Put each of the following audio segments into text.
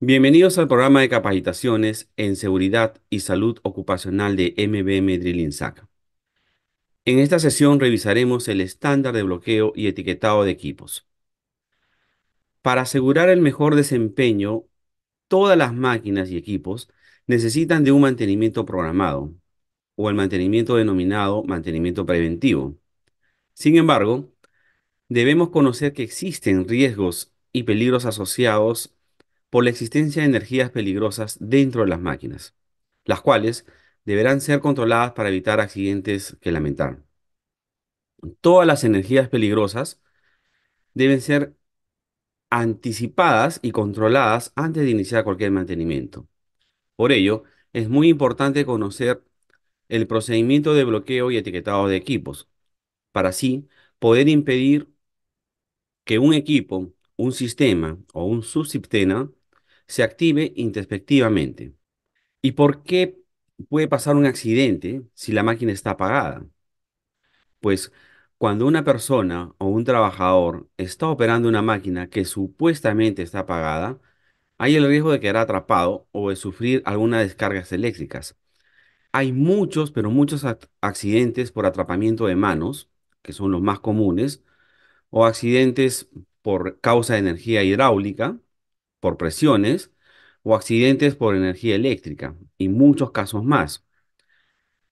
Bienvenidos al programa de capacitaciones en seguridad y salud ocupacional de MBM Drilling SAC. En esta sesión revisaremos el estándar de bloqueo y etiquetado de equipos. Para asegurar el mejor desempeño, todas las máquinas y equipos necesitan de un mantenimiento programado o el mantenimiento denominado mantenimiento preventivo. Sin embargo, debemos conocer que existen riesgos y peligros asociados por la existencia de energías peligrosas dentro de las máquinas, las cuales deberán ser controladas para evitar accidentes que lamentar. Todas las energías peligrosas deben ser anticipadas y controladas antes de iniciar cualquier mantenimiento. Por ello, es muy importante conocer el procedimiento de bloqueo y etiquetado de equipos, para así poder impedir que un equipo, un sistema o un subsistema se active introspectivamente. ¿Y por qué puede pasar un accidente si la máquina está apagada? Pues cuando una persona o un trabajador está operando una máquina que supuestamente está apagada, hay el riesgo de quedar atrapado o de sufrir algunas descargas eléctricas. Hay muchos, pero muchos accidentes por atrapamiento de manos, que son los más comunes, o accidentes por causa de energía hidráulica, por presiones, o accidentes por energía eléctrica, y muchos casos más.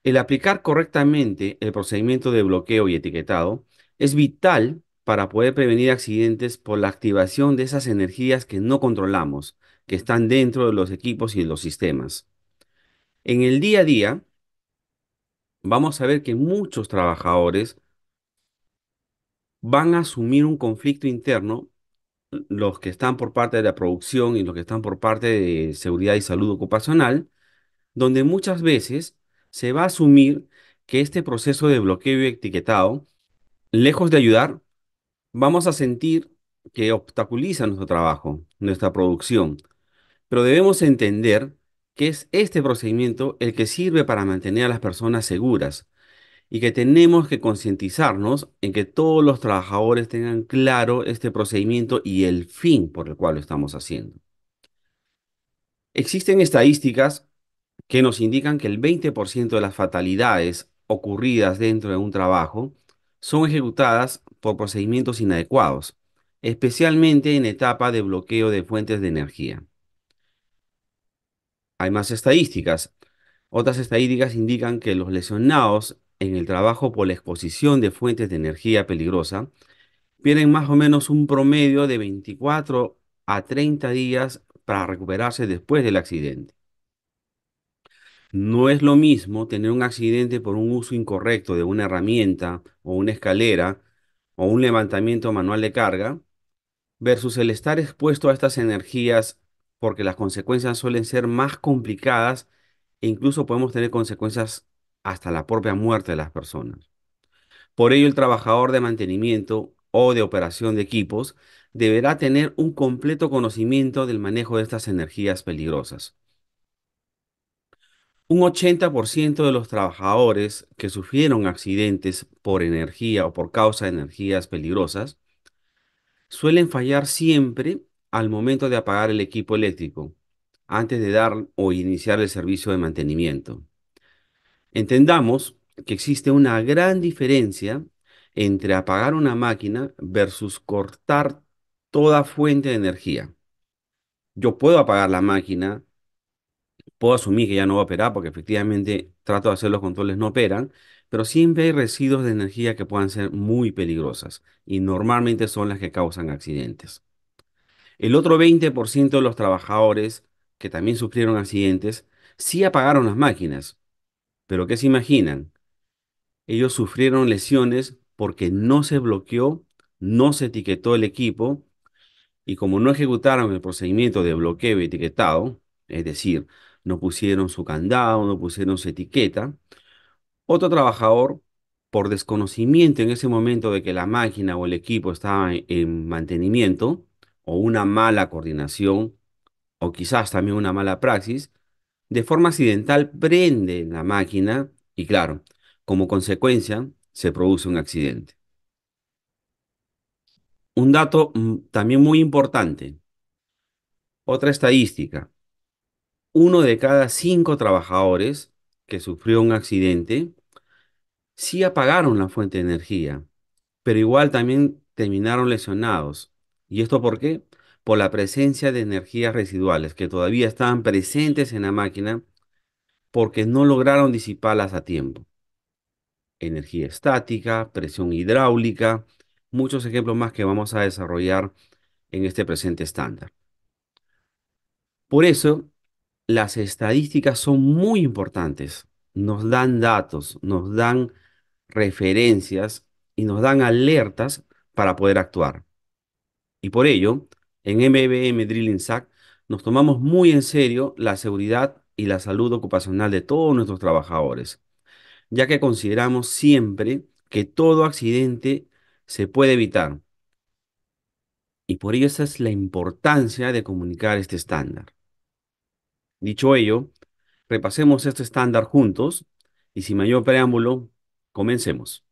El aplicar correctamente el procedimiento de bloqueo y etiquetado es vital para poder prevenir accidentes por la activación de esas energías que no controlamos, que están dentro de los equipos y de los sistemas. En el día a día, vamos a ver que muchos trabajadores van a asumir un conflicto interno, los que están por parte de la producción y los que están por parte de seguridad y salud ocupacional, donde muchas veces se va a asumir que este proceso de bloqueo y etiquetado, lejos de ayudar, vamos a sentir que obstaculiza nuestro trabajo, nuestra producción. Pero debemos entender que es este procedimiento el que sirve para mantener a las personas seguras y que tenemos que concientizarnos en que todos los trabajadores tengan claro este procedimiento y el fin por el cual lo estamos haciendo. Existen estadísticas que nos indican que el 20% de las fatalidades ocurridas dentro de un trabajo son ejecutadas por procedimientos inadecuados, especialmente en etapa de bloqueo de fuentes de energía. Hay más estadísticas. Otras estadísticas indican que los lesionados en el trabajo por la exposición de fuentes de energía peligrosa pierden más o menos un promedio de 24 a 30 días para recuperarse después del accidente. No es lo mismo tener un accidente por un uso incorrecto de una herramienta o una escalera o un levantamiento manual de carga versus el estar expuesto a estas energías, porque las consecuencias suelen ser más complicadas e incluso podemos tener consecuencias hasta la propia muerte de las personas. Por ello, el trabajador de mantenimiento o de operación de equipos deberá tener un completo conocimiento del manejo de estas energías peligrosas. Un 80% de los trabajadores que sufrieron accidentes por energía o por causa de energías peligrosas suelen fallar siempre al momento de apagar el equipo eléctrico, antes de dar o iniciar el servicio de mantenimiento. Entendamos que existe una gran diferencia entre apagar una máquina versus cortar toda fuente de energía. Yo puedo apagar la máquina, puedo asumir que ya no va a operar porque efectivamente trato de hacer los controles, no operan, pero siempre hay residuos de energía que puedan ser muy peligrosas y normalmente son las que causan accidentes. El otro 20% de los trabajadores que también sufrieron accidentes sí apagaron las máquinas, pero ¿qué se imaginan? Ellos sufrieron lesiones porque no se bloqueó, no se etiquetó el equipo y como no ejecutaron el procedimiento de bloqueo y etiquetado, es decir, no pusieron su candado, no pusieron su etiqueta, otro trabajador, por desconocimiento en ese momento de que la máquina o el equipo estaba en mantenimiento, o una mala coordinación, o quizás también una mala praxis, de forma accidental prende la máquina y claro, como consecuencia se produce un accidente. Un dato también muy importante. Otra estadística, uno de cada cinco trabajadores que sufrió un accidente sí apagaron la fuente de energía, pero igual también terminaron lesionados. ¿Y esto por qué? Por la presencia de energías residuales que todavía estaban presentes en la máquina porque no lograron disiparlas a tiempo. Energía estática, presión hidráulica, muchos ejemplos más que vamos a desarrollar en este presente estándar. Por eso, las estadísticas son muy importantes. Nos dan datos, nos dan referencias y nos dan alertas para poder actuar. Y por ello, en MBM Drilling SAC nos tomamos muy en serio la seguridad y la salud ocupacional de todos nuestros trabajadores, ya que consideramos siempre que todo accidente se puede evitar. Y por ello esa es la importancia de comunicar este estándar. Dicho ello, repasemos este estándar juntos y sin mayor preámbulo, comencemos.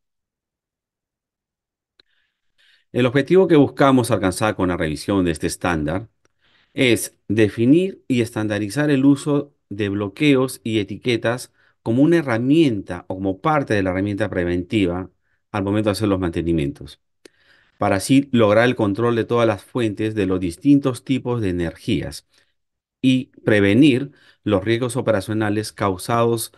El objetivo que buscamos alcanzar con la revisión de este estándar es definir y estandarizar el uso de bloqueos y etiquetas como una herramienta o como parte de la herramienta preventiva al momento de hacer los mantenimientos, para así lograr el control de todas las fuentes de los distintos tipos de energías y prevenir los riesgos operacionales causados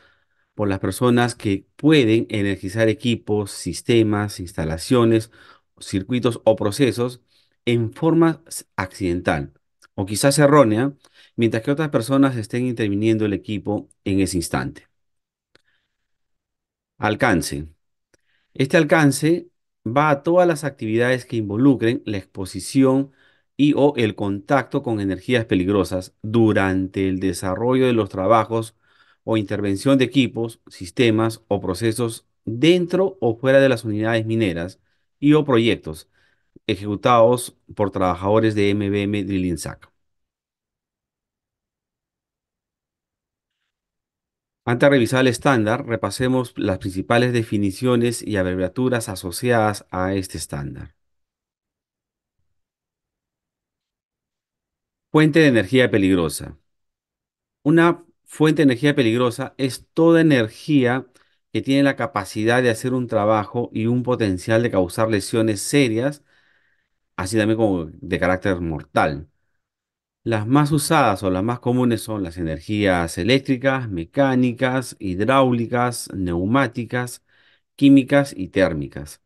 por las personas que pueden energizar equipos, sistemas, instalaciones, circuitos o procesos en forma accidental o quizás errónea, mientras que otras personas estén interviniendo el equipo en ese instante. Alcance. Este alcance va a todas las actividades que involucren la exposición y o el contacto con energías peligrosas durante el desarrollo de los trabajos o intervención de equipos, sistemas o procesos dentro o fuera de las unidades mineras y o proyectos ejecutados por trabajadores de MBM Drilling SAC. Antes de revisar el estándar, repasemos las principales definiciones y abreviaturas asociadas a este estándar. Fuente de energía peligrosa. Una fuente de energía peligrosa es toda energía que tiene la capacidad de hacer un trabajo y un potencial de causar lesiones serias, así también como de carácter mortal. Las más usadas o las más comunes son las energías eléctricas, mecánicas, hidráulicas, neumáticas, químicas y térmicas.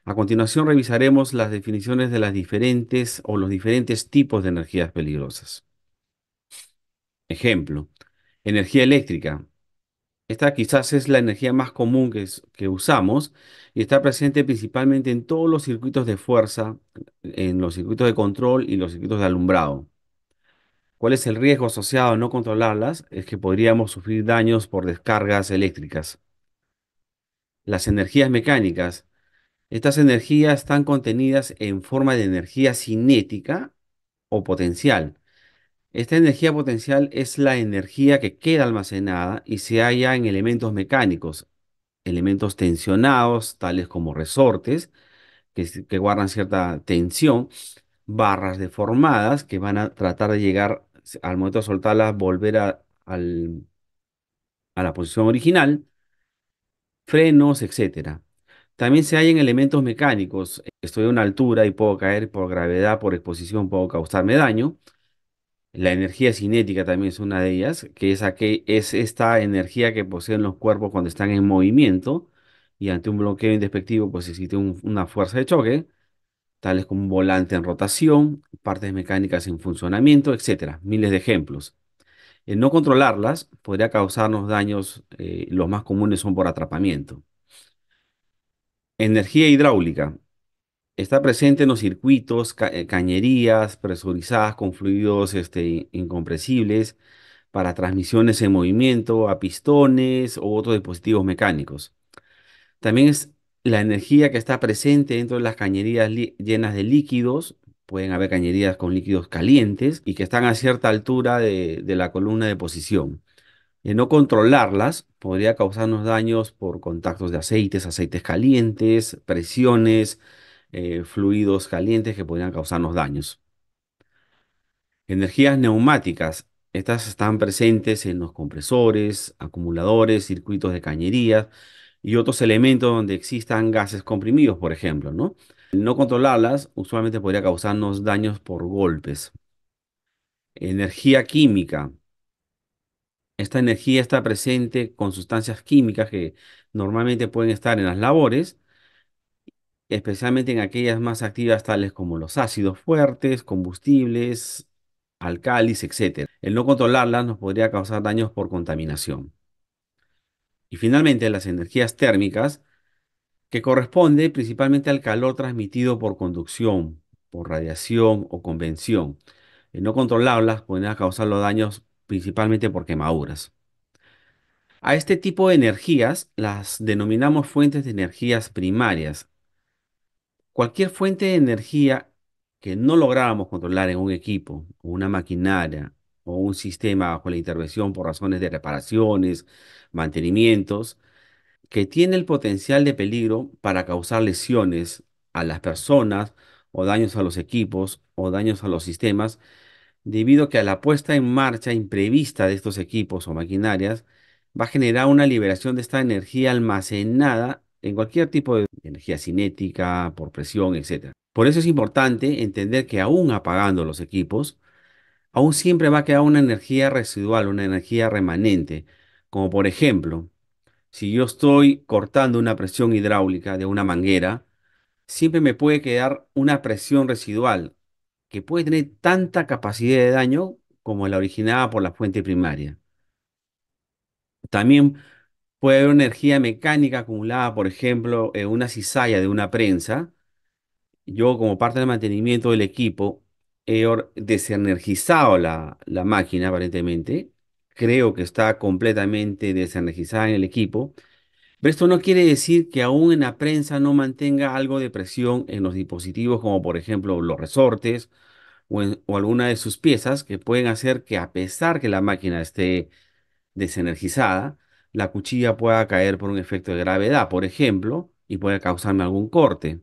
A continuación revisaremos las definiciones de las diferentes o los diferentes tipos de energías peligrosas. Ejemplo, energía eléctrica. Esta quizás es la energía más común que usamos y está presente principalmente en todos los circuitos de fuerza, en los circuitos de control y los circuitos de alumbrado. ¿Cuál es el riesgo asociado a no controlarlas? Es que podríamos sufrir daños por descargas eléctricas. Las energías mecánicas. Estas energías están contenidas en forma de energía cinética o potencial. Esta energía potencial es la energía que queda almacenada y se halla en elementos mecánicos, elementos tensionados, tales como resortes, que guardan cierta tensión, barras deformadas que van a tratar de llegar al momento de soltarlas, volver a la posición original, frenos, etcétera. También se hallan elementos mecánicos. Estoy a una altura y puedo caer por gravedad, por exposición, puedo causarme daño. La energía cinética también es una de ellas, es esta energía que poseen los cuerpos cuando están en movimiento y ante un bloqueo indespectivo, pues existe una fuerza de choque, tales como un volante en rotación, partes mecánicas en funcionamiento, etcétera. Miles de ejemplos. El no controlarlas podría causarnos daños, los más comunes son por atrapamiento. Energía hidráulica. Está presente en los circuitos, cañerías presurizadas con fluidos incompresibles para transmisiones en movimiento a pistones u otros dispositivos mecánicos. También es la energía que está presente dentro de las cañerías llenas de líquidos. Pueden haber cañerías con líquidos calientes y que están a cierta altura de la columna de posición. El no controlarlas podría causarnos daños por contactos de aceites calientes, presiones, fluidos calientes que podrían causarnos daños. Energías neumáticas. Estas están presentes en los compresores, acumuladores, circuitos de cañerías y otros elementos donde existan gases comprimidos, por ejemplo, ¿no? No controlarlas usualmente podría causarnos daños por golpes. Energía química. Esta energía está presente con sustancias químicas que normalmente pueden estar en las labores, especialmente en aquellas más activas tales como los ácidos fuertes, combustibles, álcalis, etcétera. El no controlarlas nos podría causar daños por contaminación. Y finalmente, las energías térmicas, que corresponde principalmente al calor transmitido por conducción, por radiación o convención. El no controlarlas podría causar los daños principalmente por quemaduras. A este tipo de energías las denominamos fuentes de energías primarias. Cualquier fuente de energía que no lográramos controlar en un equipo, o una maquinaria, o un sistema bajo la intervención por razones de reparaciones, mantenimientos, que tiene el potencial de peligro para causar lesiones a las personas, o daños a los equipos, o daños a los sistemas, debido a que a la puesta en marcha imprevista de estos equipos o maquinarias va a generar una liberación de esta energía almacenada en cualquier tipo de energía cinética, por presión, etcétera. Por eso es importante entender que aún apagando los equipos, aún siempre va a quedar una energía residual, una energía remanente, como por ejemplo, si yo estoy cortando una presión hidráulica de una manguera, siempre me puede quedar una presión residual que puede tener tanta capacidad de daño como la originada por la fuente primaria. También puede haber una energía mecánica acumulada, por ejemplo, en una cizalla de una prensa. Yo, como parte del mantenimiento del equipo, desenergizado la máquina, aparentemente. Creo que está completamente desenergizada en el equipo. Pero esto no quiere decir que aún en la prensa no mantenga algo de presión en los dispositivos, como por ejemplo los resortes o alguna de sus piezas, que pueden hacer que a pesar que la máquina esté desenergizada, la cuchilla pueda caer por un efecto de gravedad, por ejemplo, y puede causarme algún corte.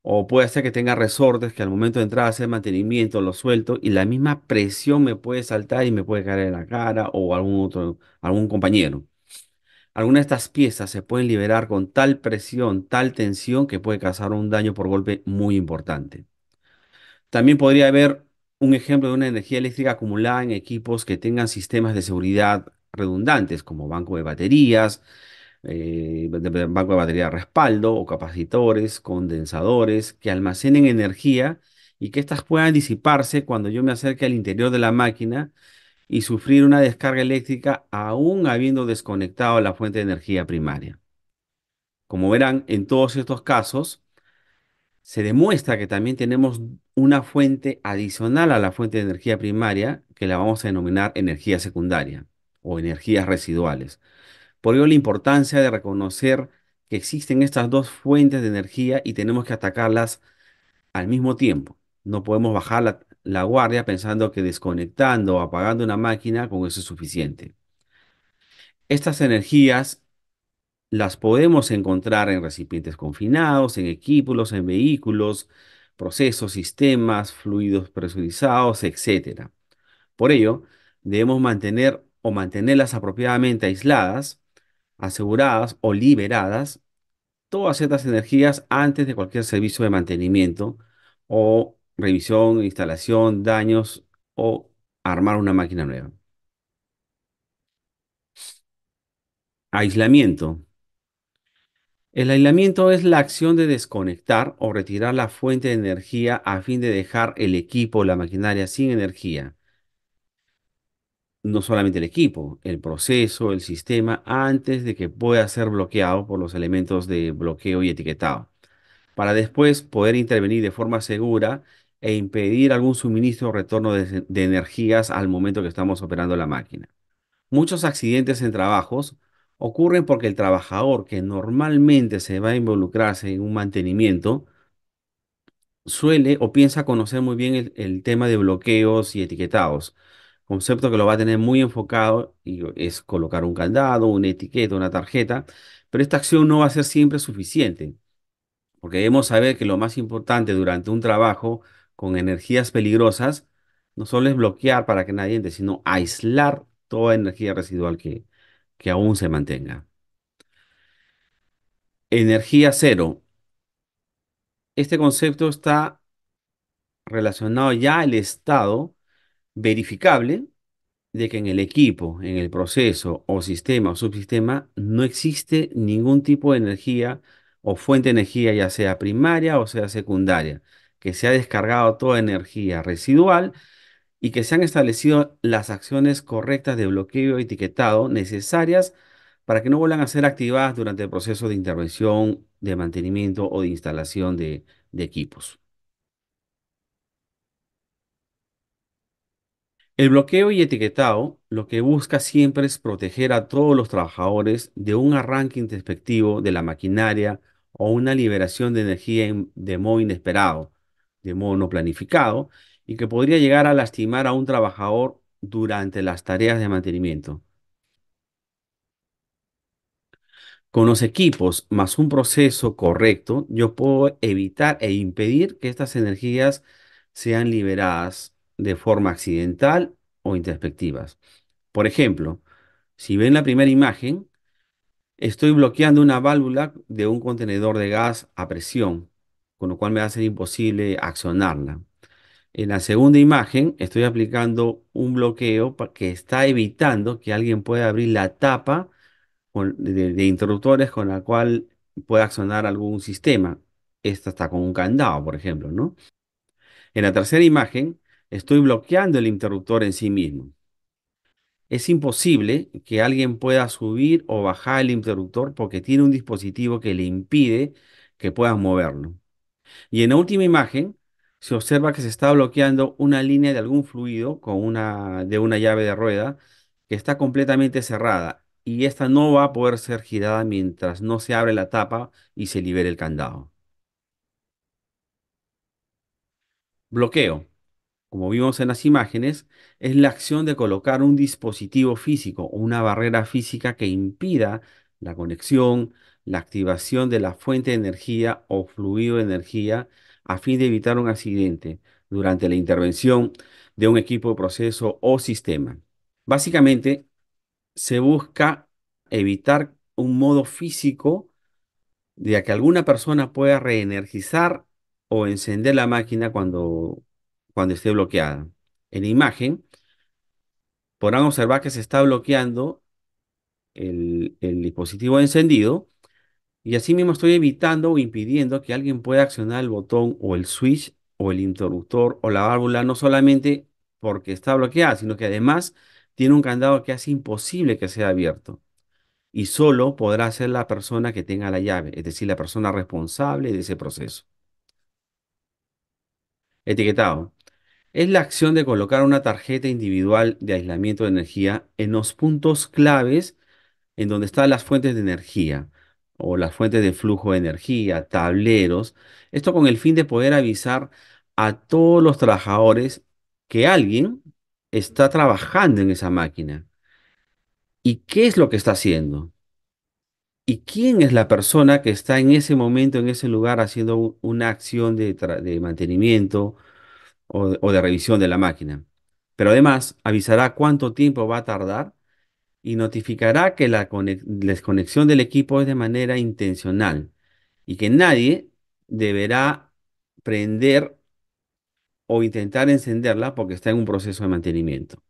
O puede ser que tenga resortes que al momento de entrar a hacer mantenimiento lo suelto y la misma presión me puede saltar y me puede caer en la cara o algún compañero. Algunas de estas piezas se pueden liberar con tal presión, tal tensión que puede causar un daño por golpe muy importante. También podría haber un ejemplo de una energía eléctrica acumulada en equipos que tengan sistemas de seguridad redundantes, como banco de baterías, banco de batería de respaldo o capacitores, condensadores, que almacenen energía y que éstas puedan disiparse cuando yo me acerque al interior de la máquina y sufrir una descarga eléctrica aún habiendo desconectado la fuente de energía primaria. Como verán, en todos estos casos, se demuestra que también tenemos una fuente adicional a la fuente de energía primaria que la vamos a denominar energía secundaria o energías residuales. Por ello, la importancia de reconocer que existen estas dos fuentes de energía y tenemos que atacarlas al mismo tiempo. No podemos bajar la guardia pensando que desconectando o apagando una máquina con eso es suficiente. Estas energías las podemos encontrar en recipientes confinados, en equipos, en vehículos, procesos, sistemas, fluidos presurizados, etcétera. Por ello, debemos mantener o mantenerlas apropiadamente aisladas, aseguradas o liberadas todas estas energías antes de cualquier servicio de mantenimiento o revisión, instalación, daños o armar una máquina nueva. Aislamiento. El aislamiento es la acción de desconectar o retirar la fuente de energía a fin de dejar el equipo o la maquinaria sin energía. No solamente el equipo, el proceso, el sistema, antes de que pueda ser bloqueado por los elementos de bloqueo y etiquetado, para después poder intervenir de forma segura e impedir algún suministro o retorno de energías al momento que estamos operando la máquina. Muchos accidentes en trabajos ocurren porque el trabajador que normalmente se va a involucrarse en un mantenimiento suele o piensa conocer muy bien el tema de bloqueos y etiquetados, concepto que lo va a tener muy enfocado y es colocar un candado, una etiqueta, una tarjeta, pero esta acción no va a ser siempre suficiente, porque debemos saber que lo más importante durante un trabajo con energías peligrosas No solo es bloquear para que nadie entre, sino aislar toda energía residual que aún se mantenga. Energía cero. Este concepto está relacionado ya al estado verificable de que en el equipo, en el proceso o sistema o subsistema no existe ningún tipo de energía o fuente de energía, ya sea primaria o sea secundaria, que se ha descargado toda energía residual y que se han establecido las acciones correctas de bloqueo y etiquetado necesarias para que no vuelvan a ser activadas durante el proceso de intervención, de mantenimiento o de instalación de equipos. El bloqueo y etiquetado lo que busca siempre es proteger a todos los trabajadores de un arranque introspectivo de la maquinaria o una liberación de energía de modo inesperado, de modo no planificado, y que podría llegar a lastimar a un trabajador durante las tareas de mantenimiento. Con los equipos más un proceso correcto, yo puedo evitar e impedir que estas energías sean liberadas de forma accidental o introspectivas. Por ejemplo, si ven la primera imagen, estoy bloqueando una válvula de un contenedor de gas a presión, con lo cual me va a ser imposible accionarla. En la segunda imagen, estoy aplicando un bloqueo que está evitando que alguien pueda abrir la tapa de interruptores con la cual pueda accionar algún sistema. Esta está con un candado, por ejemplo, ¿no? En la tercera imagen, estoy bloqueando el interruptor en sí mismo. Es imposible que alguien pueda subir o bajar el interruptor porque tiene un dispositivo que le impide que puedan moverlo. Y en la última imagen se observa que se está bloqueando una línea de algún fluido de una llave de rueda que está completamente cerrada y esta no va a poder ser girada mientras no se abre la tapa y se libere el candado. Bloqueo, como vimos en las imágenes, es la acción de colocar un dispositivo físico o una barrera física que impida la conexión, la activación de la fuente de energía o fluido de energía a fin de evitar un accidente durante la intervención de un equipo de proceso o sistema. Básicamente, se busca evitar un modo físico de que alguna persona pueda reenergizar o encender la máquina cuando esté bloqueada. En la imagen podrán observar que se está bloqueando el dispositivo encendido y asimismo estoy evitando o impidiendo que alguien pueda accionar el botón o el switch o el interruptor o la válvula no solamente porque está bloqueada, sino que además tiene un candado que hace imposible que sea abierto. Y solo podrá ser la persona que tenga la llave, es decir, la persona responsable de ese proceso. Etiquetado. Es la acción de colocar una tarjeta individual de aislamiento de energía en los puntos claves en donde están las fuentes de energía o las fuentes de flujo de energía, tableros. Esto con el fin de poder avisar a todos los trabajadores que alguien está trabajando en esa máquina y qué es lo que está haciendo. ¿Y quién es la persona que está en ese momento, en ese lugar, haciendo una acción de mantenimiento o de revisión de la máquina? Pero además avisará cuánto tiempo va a tardar y notificará que la desconexión del equipo es de manera intencional y que nadie deberá prender o intentar encenderla porque está en un proceso de mantenimiento.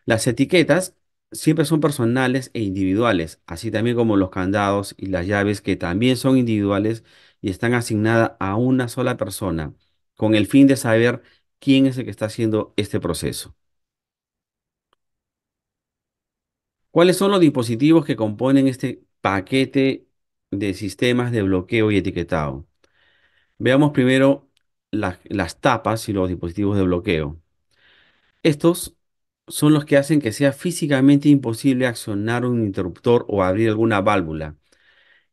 Las etiquetas siempre son personales e individuales, así también como los candados y las llaves que también son individuales y están asignadas a una sola persona, con el fin de saber quién es el que está haciendo este proceso. ¿Cuáles son los dispositivos que componen este paquete de sistemas de bloqueo y etiquetado? Veamos primero las tapas y los dispositivos de bloqueo. Estos son los que hacen que sea físicamente imposible accionar un interruptor o abrir alguna válvula.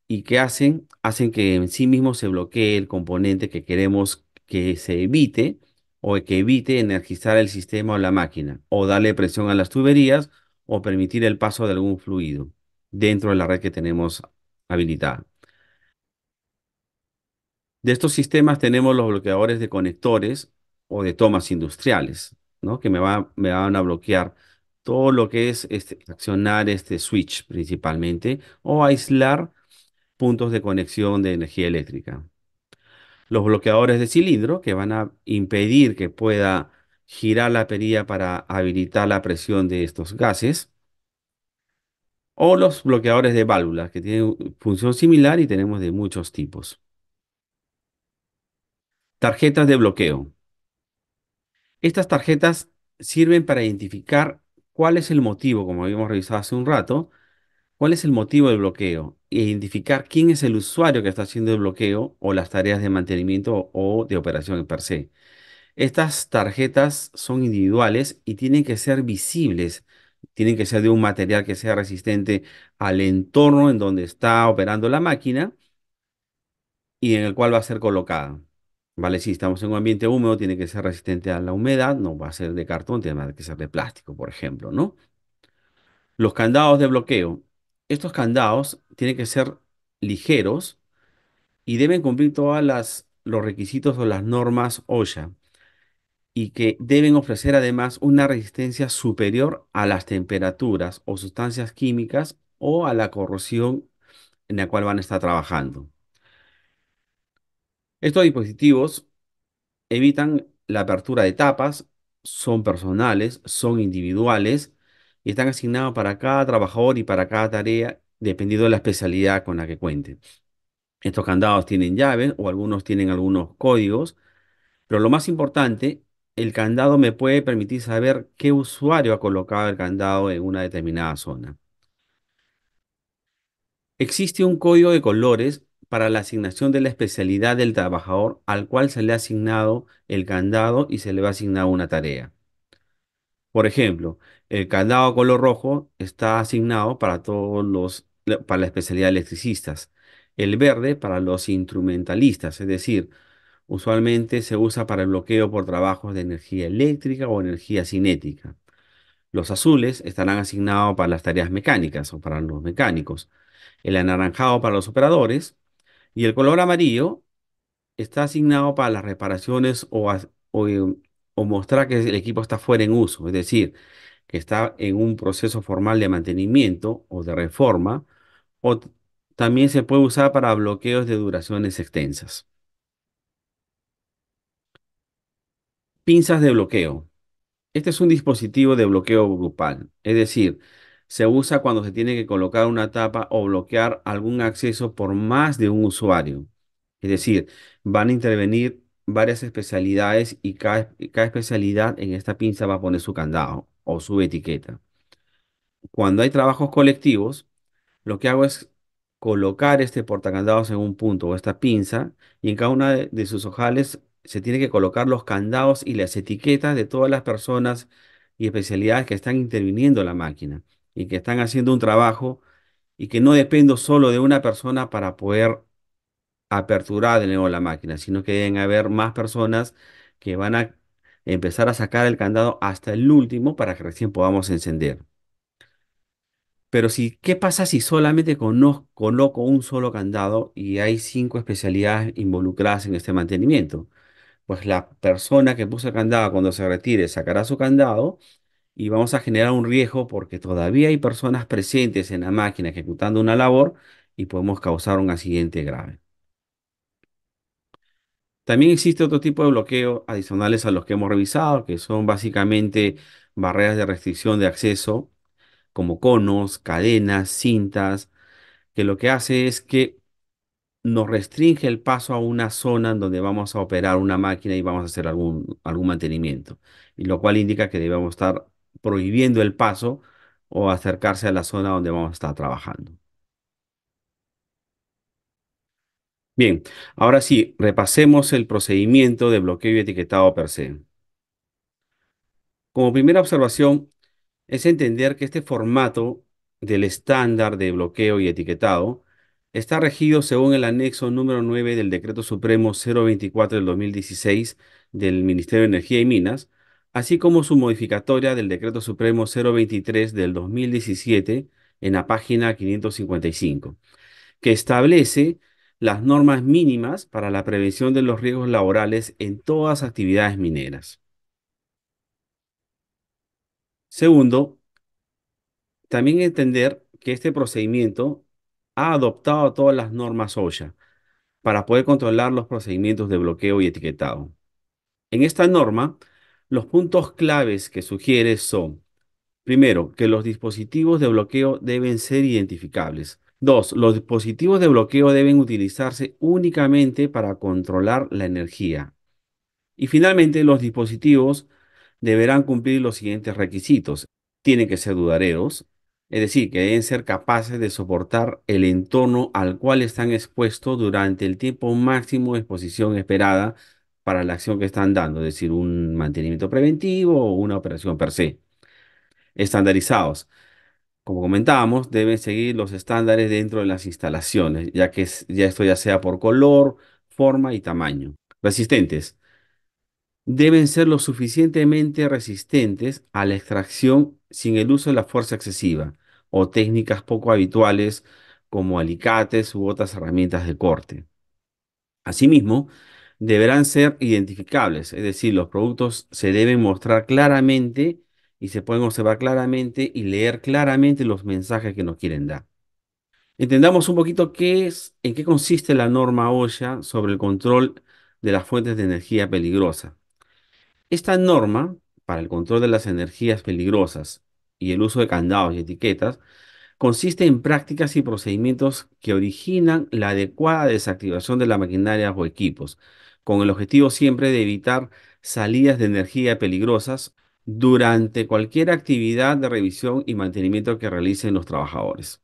¿Y qué hacen? Hacen que en sí mismo se bloquee el componente que queremos que se evite o que evite energizar el sistema o la máquina, o darle presión a las tuberías o permitir el paso de algún fluido dentro de la red que tenemos habilitada. De estos sistemas tenemos los bloqueadores de conectores o de tomas industriales. ¿no? Que me van a bloquear todo lo que es accionar este switch principalmente o aislar puntos de conexión de energía eléctrica. Los bloqueadores de cilindro que van a impedir que pueda girar la perilla para habilitar la presión de estos gases. O los bloqueadores de válvulas que tienen función similar y tenemos de muchos tipos. Tarjetas de bloqueo. Estas tarjetas sirven para identificar cuál es el motivo, como habíamos revisado hace un rato, cuál es el motivo del bloqueo e identificar quién es el usuario que está haciendo el bloqueo o las tareas de mantenimiento o de operación per se. Estas tarjetas son individuales y tienen que ser visibles, tienen que ser de un material que sea resistente al entorno en donde está operando la máquina y en el cual va a ser colocada. Vale, si estamos en un ambiente húmedo, tiene que ser resistente a la humedad, no va a ser de cartón, tiene que ser de plástico, por ejemplo, ¿no? Los candados de bloqueo. Estos candados tienen que ser ligeros y deben cumplir los requisitos o las normas OSHA y que deben ofrecer además una resistencia superior a las temperaturas o sustancias químicas o a la corrosión en la cual van a estar trabajando. Estos dispositivos evitan la apertura de tapas, son personales, son individuales y están asignados para cada trabajador y para cada tarea, dependiendo de la especialidad con la que cuenten. Estos candados tienen llaves o algunos tienen algunos códigos, pero lo más importante, el candado me puede permitir saber qué usuario ha colocado el candado en una determinada zona. Existe un código de colores para la asignación de la especialidad del trabajador al cual se le ha asignado el candado y se le va a asignar una tarea. Por ejemplo, el candado color rojo está asignado para para la especialidad de electricistas. El verde para los instrumentalistas, es decir, usualmente se usa para el bloqueo por trabajos de energía eléctrica o energía cinética. Los azules estarán asignados para las tareas mecánicas o para los mecánicos. El anaranjado para los operadores y el color amarillo está asignado para las reparaciones o mostrar que el equipo está fuera en uso, es decir, que está en un proceso formal de mantenimiento o de reforma, o también se puede usar para bloqueos de duraciones extensas. Pinzas de bloqueo. Este es un dispositivo de bloqueo grupal, es decir, se usa cuando se tiene que colocar una tapa o bloquear algún acceso por más de un usuario. Es decir, van a intervenir varias especialidades y cada especialidad en esta pinza va a poner su candado o su etiqueta. Cuando hay trabajos colectivos, lo que hago es colocar este portacandados en un punto o esta pinza y en cada una de sus ojales se tiene que colocar los candados y las etiquetas de todas las personas y especialidades que están interviniendo en la máquina y que están haciendo un trabajo y que no dependo solo de una persona para poder aperturar de nuevo la máquina, sino que deben haber más personas que van a empezar a sacar el candado hasta el último para que recién podamos encender. Pero si, ¿qué pasa si solamente coloco un solo candado y hay 5 especialidades involucradas en este mantenimiento? Pues la persona que puso el candado cuando se retire sacará su candado y vamos a generar un riesgo porque todavía hay personas presentes en la máquina ejecutando una labor y podemos causar un accidente grave. También existe otro tipo de bloqueo adicionales a los que hemos revisado, que son básicamente barreras de restricción de acceso, como conos, cadenas, cintas, que lo que hace es que nos restringe el paso a una zona en donde vamos a operar una máquina y vamos a hacer algún mantenimiento, y lo cual indica que debemos estar prohibiendo el paso o acercarse a la zona donde vamos a estar trabajando. Bien, ahora sí, repasemos el procedimiento de bloqueo y etiquetado per se. Como primera observación, es entender que este formato del estándar de bloqueo y etiquetado está regido según el anexo número 9 del Decreto Supremo 024 del 2016 del Ministerio de Energía y Minas, así como su modificatoria del Decreto Supremo 023 del 2017 en la página 555, que establece las normas mínimas para la prevención de los riesgos laborales en todas actividades mineras. Segundo, también entender que este procedimiento ha adoptado todas las normas OSHA para poder controlar los procedimientos de bloqueo y etiquetado. En esta norma, los puntos claves que sugiere son: primero, que los dispositivos de bloqueo deben ser identificables. Dos, los dispositivos de bloqueo deben utilizarse únicamente para controlar la energía. Y finalmente, los dispositivos deberán cumplir los siguientes requisitos. Tienen que ser duraderos, es decir, que deben ser capaces de soportar el entorno al cual están expuestos durante el tiempo máximo de exposición esperada para la acción que están dando, es decir, un mantenimiento preventivo o una operación per se. Estandarizados. Como comentábamos, deben seguir los estándares dentro de las instalaciones, ya que ya esto ya sea por color, forma y tamaño. Resistentes. Deben ser lo suficientemente resistentes a la extracción sin el uso de la fuerza excesiva o técnicas poco habituales como alicates u otras herramientas de corte. Asimismo, deberán ser identificables, es decir, los productos se deben mostrar claramente y se pueden observar claramente y leer claramente los mensajes que nos quieren dar. Entendamos un poquito en qué consiste la norma OSHA sobre el control de las fuentes de energía peligrosa. Esta norma, para el control de las energías peligrosas y el uso de candados y etiquetas, consiste en prácticas y procedimientos que originan la adecuada desactivación de la maquinaria o equipos, con el objetivo siempre de evitar salidas de energía peligrosas durante cualquier actividad de revisión y mantenimiento que realicen los trabajadores.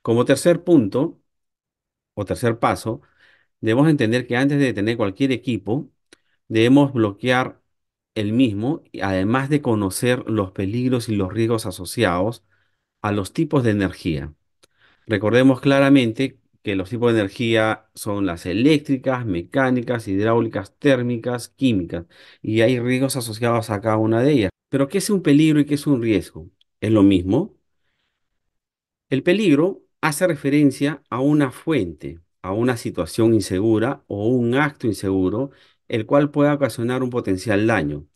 Como tercer punto o tercer paso, debemos entender que antes de tener cualquier equipo, debemos bloquear el mismo, y además de conocer los peligros y los riesgos asociados a los tipos de energía. Recordemos claramente que los tipos de energía son las eléctricas, mecánicas, hidráulicas, térmicas, químicas, y hay riesgos asociados a cada una de ellas. Pero ¿qué es un peligro y qué es un riesgo? ¿Es lo mismo? El peligro hace referencia a una fuente, a una situación insegura o un acto inseguro, el cual puede ocasionar un potencial daño.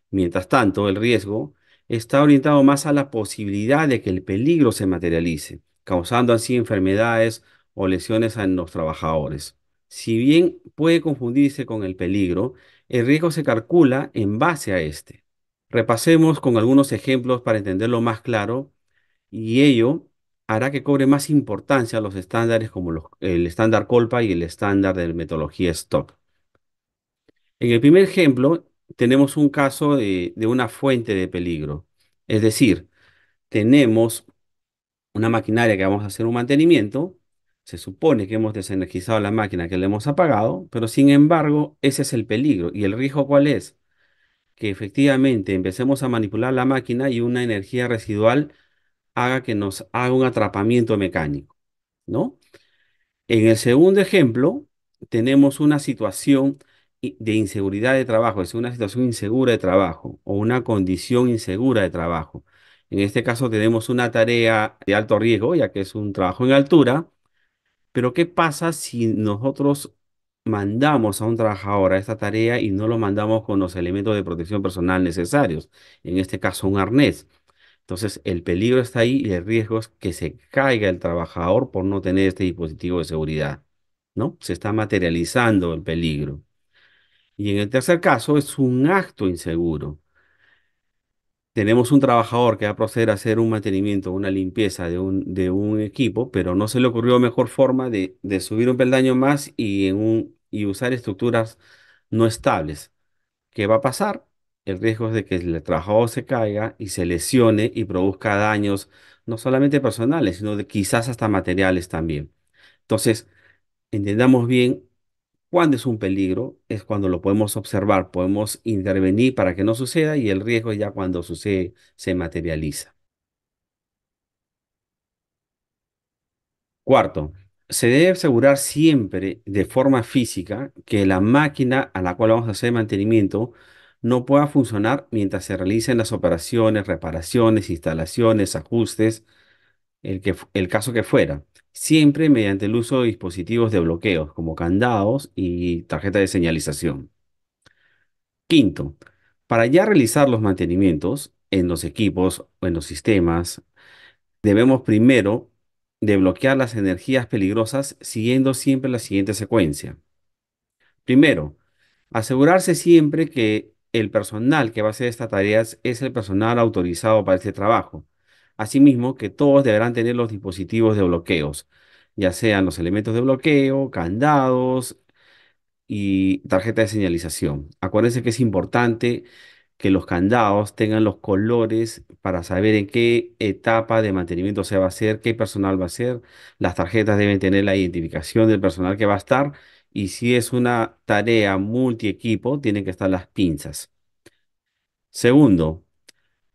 Mientras tanto, el riesgo está orientado más a la posibilidad de que el peligro se materialice, causando así enfermedades o lesiones en los trabajadores. Si bien puede confundirse con el peligro, el riesgo se calcula en base a este. Repasemos con algunos ejemplos para entenderlo más claro, y ello hará que cobre más importancia los estándares como el estándar Colpa y el estándar de metodología STOP. En el primer ejemplo, tenemos un caso de una fuente de peligro. Es decir, tenemos una maquinaria que vamos a hacer un mantenimiento. Se supone que hemos desenergizado la máquina, que le hemos apagado, pero sin embargo, ese es el peligro. ¿Y el riesgo cuál es? Que efectivamente empecemos a manipular la máquina y una energía residual haga que nos haga un atrapamiento mecánico, ¿no? En el segundo ejemplo, tenemos una situación de inseguridad de trabajo, es una situación insegura de trabajo o una condición insegura de trabajo. En este caso tenemos una tarea de alto riesgo, ya que es un trabajo en altura, pero ¿qué pasa si nosotros mandamos a un trabajador a esta tarea y no lo mandamos con los elementos de protección personal necesarios? En este caso, un arnés. Entonces, el peligro está ahí y el riesgo es que se caiga el trabajador por no tener este dispositivo de seguridad, ¿no? Se está materializando el peligro. Y en el tercer caso, es un acto inseguro. Tenemos un trabajador que va a proceder a hacer un mantenimiento, una limpieza de un equipo, pero no se le ocurrió mejor forma de subir un peldaño más y usar estructuras no estables. ¿Qué va a pasar? El riesgo es de que el trabajador se caiga y se lesione y produzca daños no solamente personales, sino de quizás hasta materiales también. Entonces, entendamos bien cuándo es un peligro, es cuando lo podemos observar, podemos intervenir para que no suceda, y el riesgo ya cuando sucede se materializa. Cuarto, se debe asegurar siempre de forma física que la máquina a la cual vamos a hacer mantenimiento no pueda funcionar mientras se realicen las operaciones, reparaciones, instalaciones, ajustes, el caso que fuera. Siempre mediante el uso de dispositivos de bloqueo como candados y tarjetas de señalización. Quinto, Para ya realizar los mantenimientos en los equipos o en los sistemas, debemos primero desbloquear las energías peligrosas siguiendo siempre la siguiente secuencia. Primero, asegurarse siempre que el personal que va a hacer estas tareas es el personal autorizado para este trabajo. Asimismo, que todos deberán tener los dispositivos de bloqueos, ya sean los elementos de bloqueo, candados y tarjeta de señalización. Acuérdense que es importante que los candados tengan los colores para saber en qué etapa de mantenimiento se va a hacer, qué personal va a ser. Las tarjetas deben tener la identificación del personal que va a estar y si es una tarea multi-equipo, tienen que estar las pinzas. Segundo,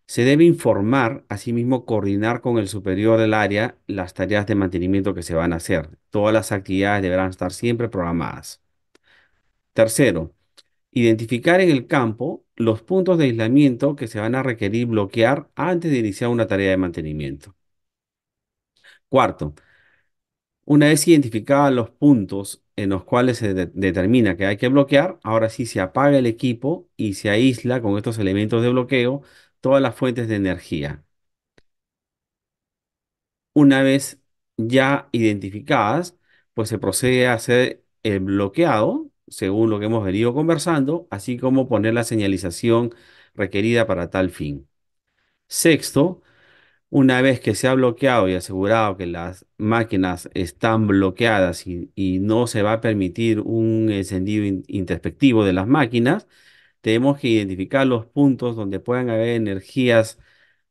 se debe informar, asimismo coordinar con el superior del área las tareas de mantenimiento que se van a hacer. Todas las actividades deberán estar siempre programadas. Tercero, identificar en el campo los puntos de aislamiento que se van a requerir bloquear antes de iniciar una tarea de mantenimiento. Cuarto, una vez identificados los puntos en los cuales se determina que hay que bloquear, ahora sí se apaga el equipo y se aísla con estos elementos de bloqueo todas las fuentes de energía. Una vez ya identificadas, pues se procede a hacer el bloqueado, según lo que hemos venido conversando, así como poner la señalización requerida para tal fin. Sexto, una vez que se ha bloqueado y asegurado que las máquinas están bloqueadas y no se va a permitir un encendido introspectivo de las máquinas, tenemos que identificar los puntos donde puedan haber energías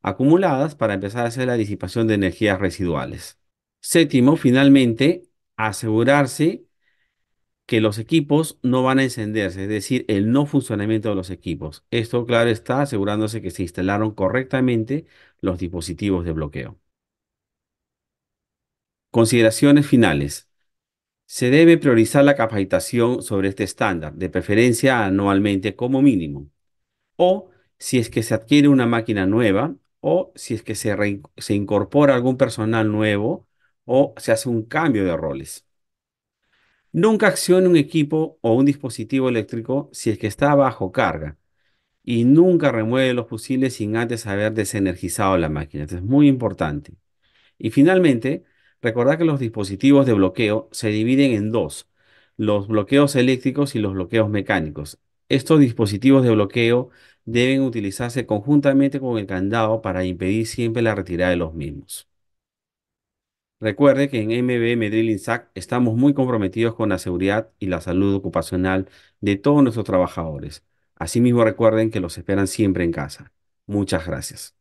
acumuladas para empezar a hacer la disipación de energías residuales. Séptimo, finalmente, asegurarse que los equipos no van a encenderse, es decir, el no funcionamiento de los equipos. Esto, claro, está asegurándose que se instalaron correctamente los dispositivos de bloqueo. Consideraciones finales. Se debe priorizar la capacitación sobre este estándar, de preferencia anualmente como mínimo, o si es que se adquiere una máquina nueva, o si es que se incorpora algún personal nuevo, o se hace un cambio de roles. Nunca accione un equipo o un dispositivo eléctrico si es que está bajo carga y nunca remueve los fusibles sin antes haber desenergizado la máquina. Esto es muy importante. Y finalmente, recordar que los dispositivos de bloqueo se dividen en dos, los bloqueos eléctricos y los bloqueos mecánicos. Estos dispositivos de bloqueo deben utilizarse conjuntamente con el candado para impedir siempre la retirada de los mismos. Recuerde que en MBM Drilling SAC estamos muy comprometidos con la seguridad y la salud ocupacional de todos nuestros trabajadores. Asimismo, recuerden que los esperan siempre en casa. Muchas gracias.